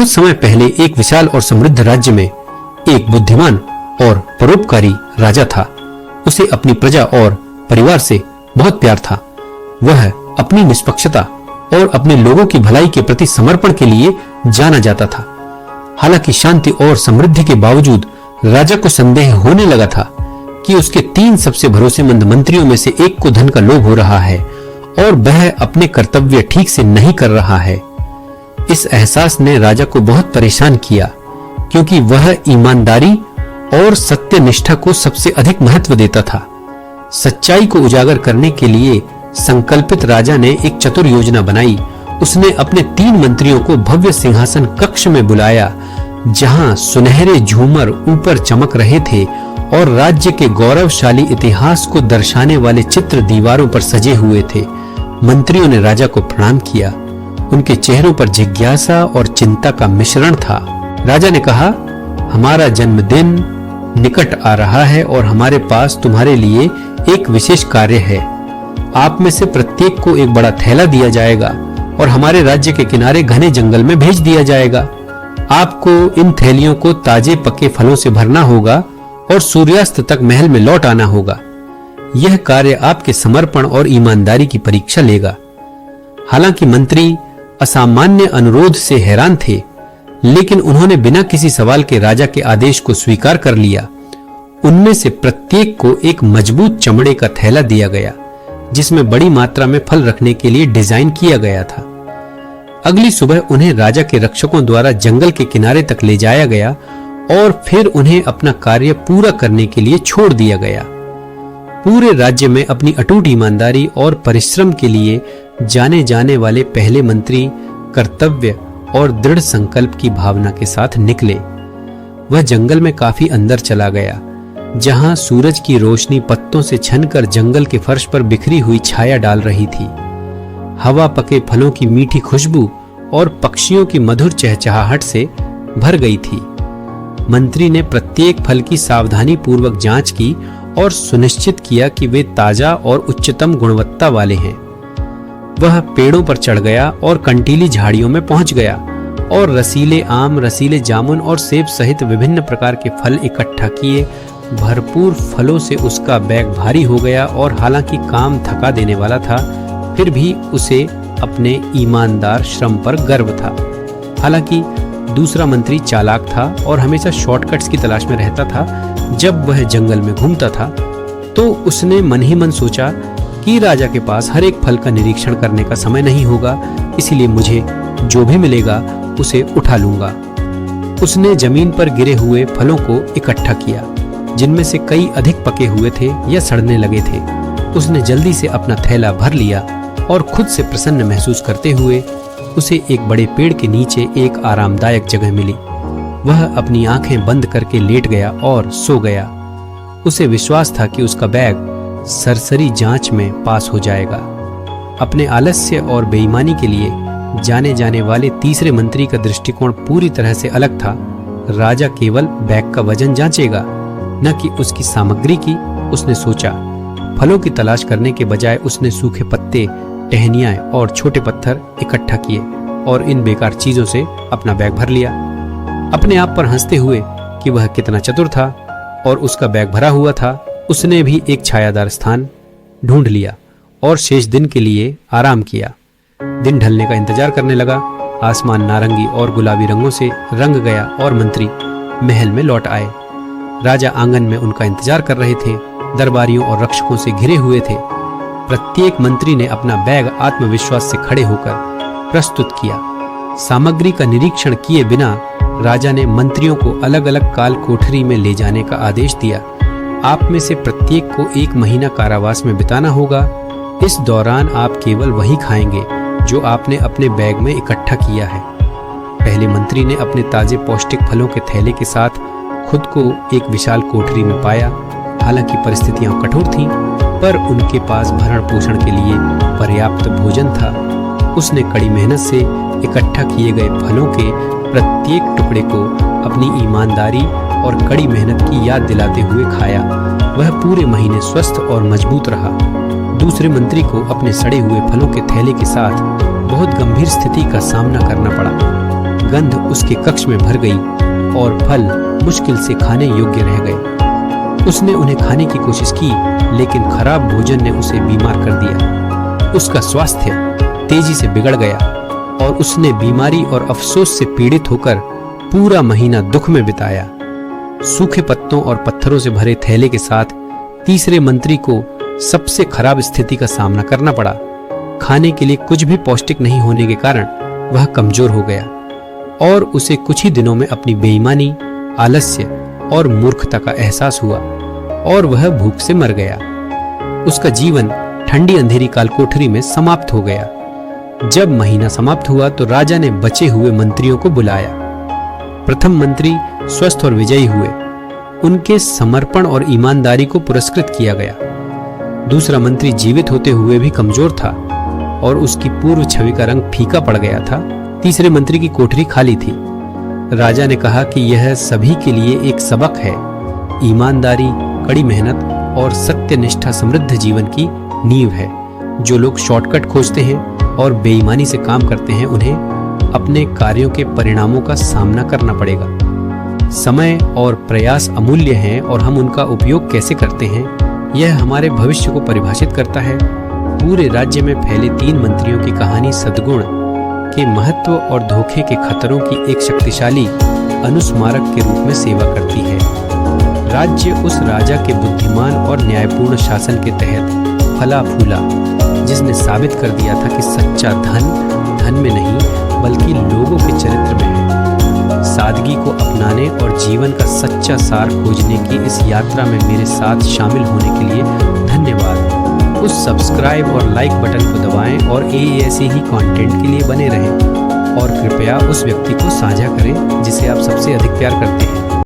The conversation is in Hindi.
बहुत समय पहले एक विशाल और समृद्ध राज्य में एक बुद्धिमान और परोपकारी राजा था। उसे अपनी प्रजा और परिवार से बहुत प्यार था। वह अपनी निष्पक्षता और अपने लोगों की भलाई के प्रति समर्पण के लिए जाना जाता था। हालांकि शांति और समृद्धि के बावजूद राजा को संदेह होने लगा था कि उसके 3 सबसे भरोसेमंद मंत्रियों में से एक को धन का लोभ हो रहा है और वह अपने कर्तव्य ठीक से नहीं कर रहा है। इस एहसास ने राजा को बहुत परेशान किया, क्योंकि वह ईमानदारी और सत्यनिष्ठा को सबसे अधिक महत्व देता था। सच्चाई को उजागर करने के लिए संकल्पित राजा ने एक चतुर योजना बनाई। उसने अपने 3 मंत्रियों को भव्य सिंहासन कक्ष में बुलाया, जहां सुनहरे झूमर ऊपर चमक रहे थे और राज्य के गौरवशाली इतिहास को दर्शाने वाले चित्र दीवारों पर सजे हुए थे। मंत्रियों ने राजा को प्रणाम किया। उनके चेहरों पर जिज्ञासा और चिंता का मिश्रण था। राजा ने कहा, हमारा जन्मदिन निकट आ रहा है और हमारे पास तुम्हारे लिए एक विशेष कार्य है। आप में से प्रत्येक को एक बड़ा थैला दिया जाएगा और हमारे राज्य के किनारे घने जंगल में भेज दिया जाएगा। आपको इन थैलियों को ताजे पके फलों से भरना होगा और सूर्यास्त तक महल में लौट आना होगा। यह कार्य आपके समर्पण और ईमानदारी की परीक्षा लेगा। हालांकि मंत्री असामान्य अनुरोध से हैरान थे, लेकिन उन्होंने बिना किसी सवाल के राजा के आदेश को स्वीकार कर लिया। उनमें से प्रत्येक को एक मजबूत चमड़े का थैला दिया गया, जिसमें बड़ी मात्रा में फल रखने के लिए डिजाइन किया गया था। अगली सुबह उन्हें राजा के रक्षकों द्वारा जंगल के किनारे तक ले जाया गया और फिर उन्हें अपना कार्य पूरा करने के लिए छोड़ दिया गया। पूरे राज्य में अपनी अटूट ईमानदारी और परिश्रम के लिए जाने जाने वाले पहले मंत्री कर्तव्य और दृढ़ संकल्प की भावना के साथ निकले। वह जंगल में काफी अंदर चला गया, जहां सूरज की रोशनी पत्तों से छनकर जंगल के फर्श पर बिखरी हुई छाया डाल रही थी। हवा पके फलों की मीठी खुशबू और पक्षियों की मधुर चहचहाहट से भर गई थी। मंत्री ने प्रत्येक फल की सावधानी पूर्वक जांच की और सुनिश्चित किया कि वे ताजा और उच्चतम गुणवत्ता वाले हैं। वह पेड़ों पर चढ़ गया और कंटीली झाड़ियों में पहुंच गया और रसीले आम, रसीले जामुन और सेब सहित विभिन्न प्रकार के फल इकट्ठा किए। भरपूर फलों से उसका बैग भारी हो गया और हालांकि काम थका देने वाला था, फिर भी उसे अपने ईमानदार श्रम पर गर्व था। हालांकि दूसरा मंत्री चालाक था और हमेशा शॉर्टकट्स की तलाश में रहता था। जब वह जंगल में घूमता था तो उसने मन ही मन सोचा कि राजा के पास हर एक फल का निरीक्षण करने का समय नहीं होगा, इसीलिए मुझे जो भी मिलेगा उसे उठा लूंगा। उसने जमीन पर गिरे हुए फलों को इकट्ठा किया, जिनमें से कई अधिक पके हुए थे या सड़ने लगे थे। उसने जल्दी से अपना थैला भर लिया और खुद से प्रसन्न महसूस करते हुए उसे एक बड़े पेड़ के नीचे एक आरामदायक जगह मिली। वह अपनी आंखें बंद करके लेट गया और सो गया। उसे विश्वास था कि उसका बैग सरसरी जांच में पास हो जाएगा। अपने आलस्य और बेईमानी के लिए जाने जाने वाले तीसरे मंत्री का दृष्टिकोण पूरी तरह से अलग था। राजा केवल बैग का वजन जांचेगा, न कि उसकी सामग्री की। उसने सोचा। फलों की तलाश करने के बजाय उसने सूखे पत्ते, टहनियां और छोटे पत्थर इकट्ठा किए और इन बेकार चीजों से अपना बैग भर लिया, अपने आप पर हंसते हुए कि वह कितना चतुर था और उसका बैग भरा हुआ था। उसने भी एक छायादार स्थान ढूंढ लिया और शेष दिन के लिए आराम किया। दिन ढलने का इंतजार करने लगा। आसमान नारंगी और गुलाबी रंगों से रंग गया और मंत्री महल में लौट आए। राजा आंगन में उनका इंतजार कर रहे थे, दरबारियों और रक्षकों से घिरे हुए थे। प्रत्येक मंत्री ने अपना बैग आत्मविश्वास से खड़े होकर प्रस्तुत किया। सामग्री का निरीक्षण किए बिना राजा ने मंत्रियों को अलग अलग काल कोठरी में ले जाने का आदेश दिया। आप में से प्रत्येक को 1 महीना कारावास में बिताना होगा। इस दौरान आप केवल वही खाएंगे जो आपने अपने बैग में इकट्ठा किया है। पहले मंत्री ने अपने ताजे पौष्टिक फलों के थैले के साथ खुद को एक विशाल कोठरी में पाया। हालांकि परिस्थितियां कठोर थीं, पर उनके पास भरण पोषण के लिए पर्याप्त भोजन था। उसने कड़ी मेहनत से इकट्ठा किए गए फलों के प्रत्येक टुकड़े को अपनी ईमानदारी और कड़ी मेहनत की याद दिलाते हुए खाया। वह पूरे महीने स्वस्थ और मजबूत रहा। दूसरे मंत्री को अपने सड़े हुए फलों के थैले के साथ बहुत गंभीर स्थिति का सामना करना पड़ा। गंध उसके कक्ष में भर गई और फल मुश्किल से खाने योग्य रह गए। उसने उन्हें खाने की कोशिश की, लेकिन खराब भोजन ने उसे बीमार कर दिया। उसका स्वास्थ्य तेजी से बिगड़ गया और उसने बीमारी और अफसोस से पीड़ित होकर पूरा महीना दुख में बिताया। सूखे पत्तों और पत्थरों से भरे थैले के साथ तीसरे मंत्री को सबसे खराब स्थिति का सामना करना पड़ा। खाने के लिए कुछ भी पौष्टिक नहीं होने के कारण वह कमजोर हो गया और उसे कुछ ही दिनों में अपनी बेईमानी, आलस्य और मूर्खता का एहसास हुआ और वह भूख से मर गया। उसका जीवन ठंडी अंधेरी कालकोठरी में समाप्त हो गया। जब महीना समाप्त हुआ तो राजा ने बचे हुए मंत्रियों को बुलाया। प्रथम मंत्री स्वस्थ और विजयी हुए। उनके समर्पण और ईमानदारी को पुरस्कृत किया गया। दूसरा मंत्री जीवित होते हुए भी कमजोर था और उसकी पूर्व छवि का रंग फीका पड़ गया था। तीसरे मंत्री की कोठरी खाली थी। राजा ने कहा कि यह सभी के लिए एक सबक है। ईमानदारी, कड़ी मेहनत और सत्यनिष्ठा समृद्ध जीवन की नींव है। जो लोग शॉर्टकट खोजते हैं और बेईमानी से काम करते हैं, उन्हें अपने कार्यों के परिणामों का सामना करना पड़ेगा। समय और प्रयास अमूल्य हैं और हम उनका उपयोग कैसे करते हैं, यह हमारे भविष्य को परिभाषित करता है। पूरे राज्य में फैले 3 मंत्रियों की कहानी सद्गुण के महत्व और धोखे के खतरों की एक शक्तिशाली अनुस्मारक के रूप में सेवा करती है। राज्य उस राजा के बुद्धिमान और न्यायपूर्ण शासन के तहत फला फूला, जिसने साबित कर दिया था कि सच्चा धन धन में नहीं बल्कि लोगों के चरित्र में है। सादगी को अपनाने और जीवन का सच्चा सार खोजने की इस यात्रा में मेरे साथ शामिल होने के लिए धन्यवाद। उस सब्सक्राइब और लाइक बटन को दबाएं और ऐसे ही कंटेंट के लिए बने रहें और कृपया उस व्यक्ति को साझा करें जिसे आप सबसे अधिक प्यार करते हैं।